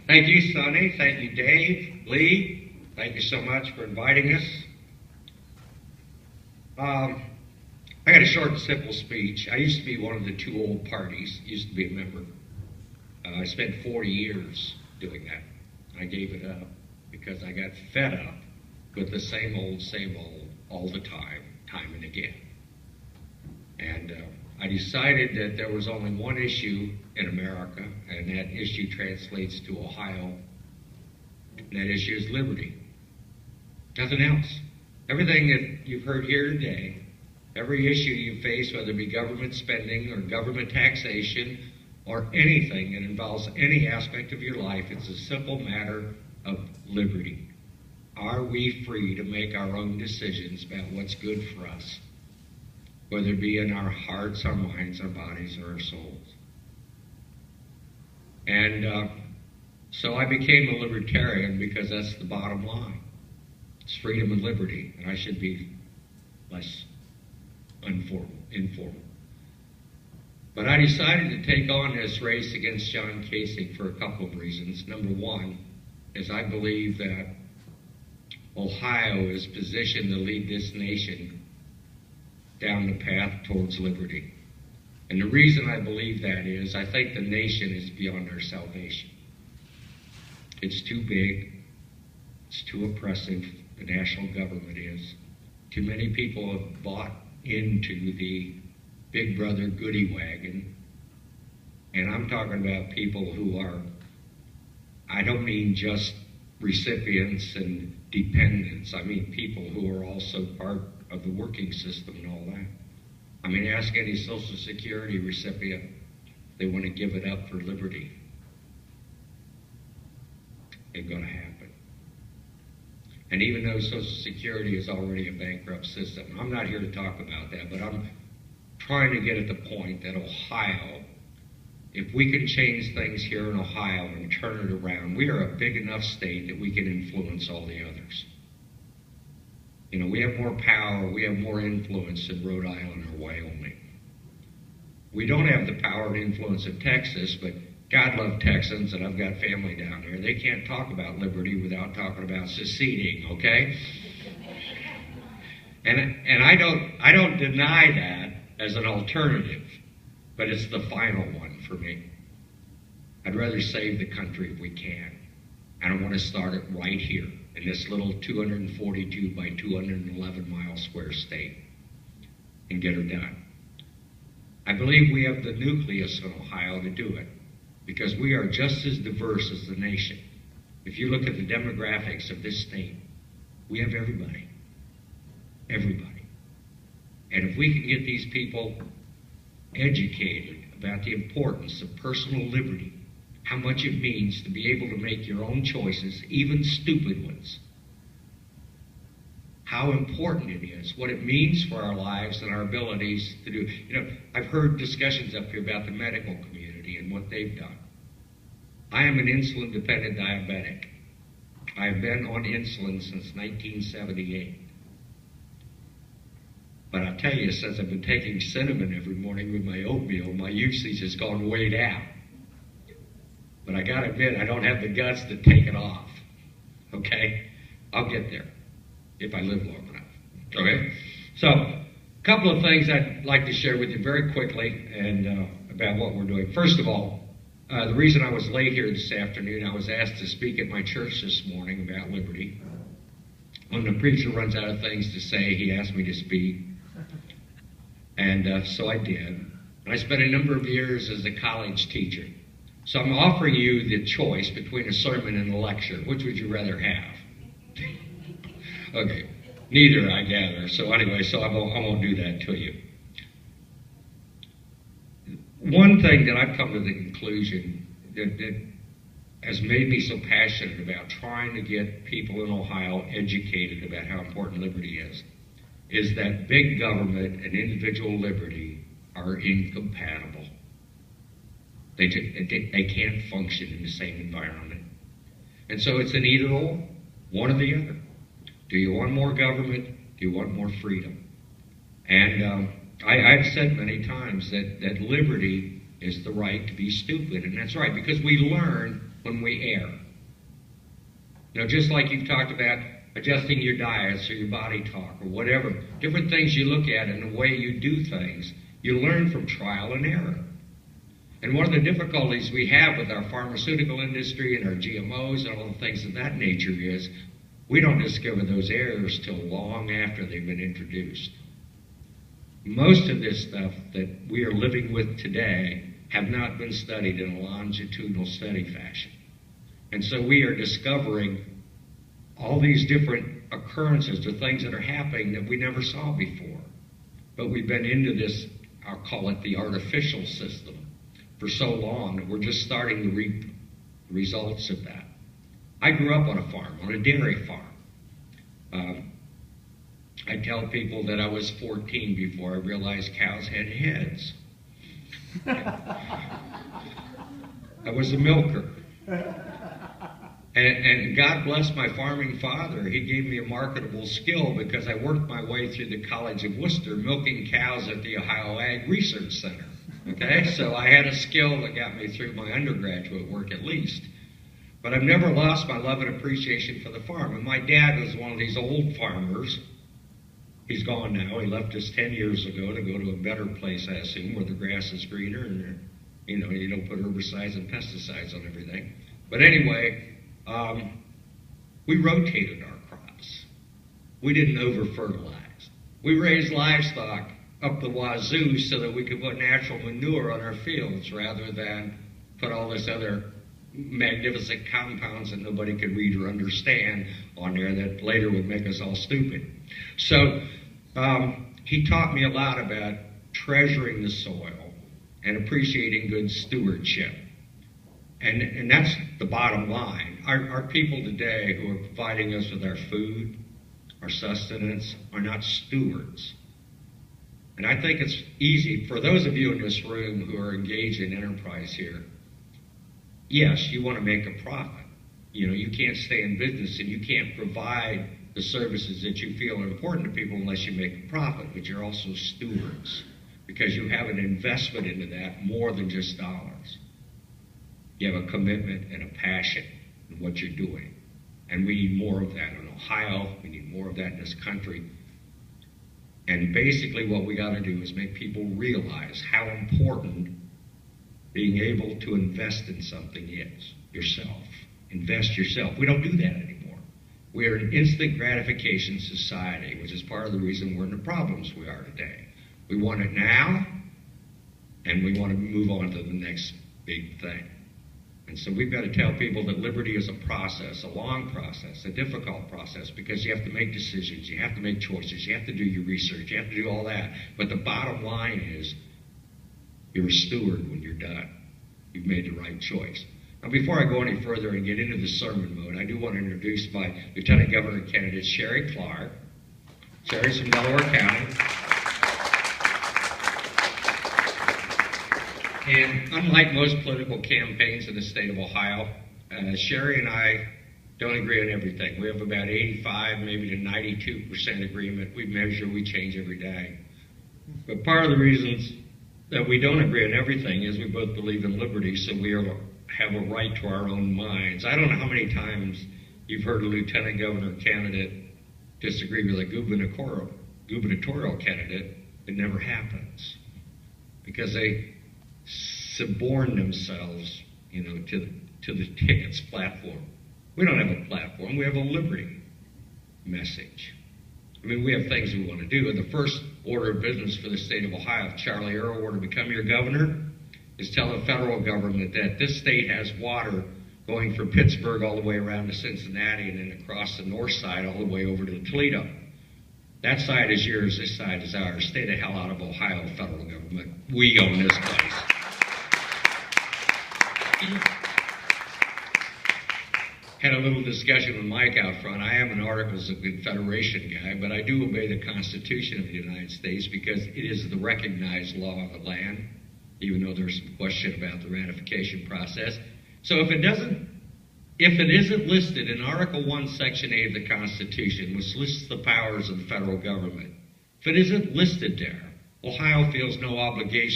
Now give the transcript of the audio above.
Thank you, Sonny. Thank you, Dave, Lee. Thank you so much for inviting us. I got a short and simple speech. I used to be one of the two old parties, used to be a member. I spent 40 years doing that. I gave it up because I got fed up with the same old, all the time and again. And I decided that there was only one issue in America, and that issue translates to Ohio. And that issue is liberty. Nothing else. Everything that you've heard here today, every issue you face, whether it be government spending or government taxation or anything that involves any aspect of your life, it's a simple matter of liberty. Are we free to make our own decisions about what's good for us, whether it be in our hearts, our minds, our bodies, or our souls? And so I became a libertarian because that's the bottom line. It's freedom and liberty, and I should be less informal. But I decided to take on this race against John Kasich for a couple of reasons. Number one is I believe that Ohio is positioned to lead this nation down the path towards liberty. And the reason I believe that is I think the nation is beyond our salvation. It's too big. It's too oppressive. The national government is. Too many people have bought into the Big Brother goodie wagon. And I'm talking about people who are, I don't mean just recipients and dependents. I mean people who are also part of the working system and all that. I mean, ask any Social Security recipient if they want to give it up for liberty. It's going to happen. And even though Social Security is already a bankrupt system, I'm not here to talk about that, but I'm trying to get at the point that Ohio, if we can change things here in Ohio and turn it around, we are a big enough state that we can influence all the others. You know, we have more power, we have more influence than Rhode Island or Wyoming. We don't have the power and influence of Texas, but God love Texans, and I've got family down there. They can't talk about liberty without talking about seceding, okay? And I don't deny that as an alternative, but it's the final one for me. I'd rather save the country if we can. I don't want to start it right here in this little 242 by 211 mile square state and get her done. I believe we have the nucleus in Ohio to do it because we are just as diverse as the nation. If you look at the demographics of this state, we have everybody. Everybody. And if we can get these people educated about the importance of personal liberty, how much it means to be able to make your own choices, even stupid ones, how important it is, what it means for our lives and our abilities to do. You know, I've heard discussions up here about the medical community and what they've done. I am an insulin-dependent diabetic. I've been on insulin since 1978. But I'll tell you, since I've been taking cinnamon every morning with my oatmeal, my usage has gone way down. But I gotta admit, I don't have the guts to take it off. Okay? I'll get there if I live long enough. Okay? So, a couple of things I'd like to share with you very quickly and about what we're doing. First of all, the reason I was late here this afternoon, I was asked to speak at my church this morning about liberty. When the preacher runs out of things to say, he asked me to speak. And so I did. And I spent a number of years as a college teacher. So I'm offering you the choice between a sermon and a lecture. Which would you rather have? Okay, neither, I gather. So anyway, so I won't do that to you. One thing that I've come to the conclusion that has made me so passionate about trying to get people in Ohio educated about how important liberty is that big government and individual liberty are incompatible. They can't function in the same environment. And so it's an either or, one or the other. Do you want more government? Do you want more freedom? And I've said many times that liberty is the right to be stupid. And that's right, because we learn when we err. You know, just like you've talked about adjusting your diets or your body talk or whatever, different things you look at and the way you do things, you learn from trial and error. And one of the difficulties we have with our pharmaceutical industry and our GMOs and all the things of that nature is we don't discover those errors till long after they've been introduced. Most of this stuff that we are living with today have not been studied in a longitudinal study fashion. And so we are discovering all these different occurrences or things that are happening that we never saw before. But we've been into this, I'll call it the artificial system, for so long that we're just starting to reap the results of that. I grew up on a farm, on a dairy farm. I tell people that I was 14 before I realized cows had heads. I was a milker. And God bless my farming father. He gave me a marketable skill because I worked my way through the College of Worcester milking cows at the Ohio Ag Research Center. Okay, so I had a skill that got me through my undergraduate work at least. But I've never lost my love and appreciation for the farm. And my dad was one of these old farmers. He's gone now. He left us 10 years ago to go to a better place, I assume, where the grass is greener and, you don't put herbicides and pesticides on everything. But anyway, we rotated our crops. We didn't over-fertilize. We raised livestock up the wazoo so that we could put natural manure on our fields rather than put all this other magnificent compounds that nobody could read or understand on there that later would make us all stupid. So he taught me a lot about treasuring the soil and appreciating good stewardship. And that's the bottom line. Our people today who are providing us with our food, our sustenance, are not stewards. And I think it's easy for those of you in this room who are engaged in enterprise here. Yes, you want to make a profit. You can't stay in business and you can't provide the services that you feel are important to people unless you make a profit, but you're also stewards because you have an investment into that more than just dollars. You have a commitment and a passion in what you're doing. And we need more of that in Ohio. We need more of that in this country. And basically what we got to do is make people realize how important being able to invest in something is. Yourself. Invest yourself. We don't do that anymore. We are an instant gratification society, which is part of the reason we're in the problems we are today. We want it now, and we want to move on to the next big thing. And so we've got to tell people that liberty is a process, a long process, a difficult process, because you have to make decisions, you have to make choices, you have to do your research, you have to do all that. But the bottom line is, you're a steward when you're done. You've made the right choice. Now, before I go any further and get into the sermon mode, I do want to introduce my Lieutenant Governor candidate, Sherry Clark. Sherry's from Delaware County. And unlike most political campaigns in the state of Ohio, Sherry and I don't agree on everything. We have about 85, maybe to 92% agreement. We measure, we change every day. But part of the reasons that we don't agree on everything is we both believe in liberty, so we have a right to our own minds. I don't know how many times you've heard a lieutenant governor candidate disagree with a gubernatorial candidate. It never happens because they suborn themselves, to the ticket's platform. We don't have a platform. We have a liberty message. I mean, we have things we want to do. And the first order of business for the state of Ohio, if Charlie Earl were to become your governor, is tell the federal government that this state has water going from Pittsburgh all the way around to Cincinnati and then across the north side all the way over to Toledo. That side is yours, this side is ours. Stay the hell out of Ohio, federal government. We own this place. Had a little discussion with Mike out front. I am an Articles of Confederation guy, but I do obey the Constitution of the United States because it is the recognized law of the land, even though there's some question about the ratification process. So if it isn't listed in Article 1, Section 8 of the Constitution, which lists the powers of the federal government, if it isn't listed there, Ohio feels no obligation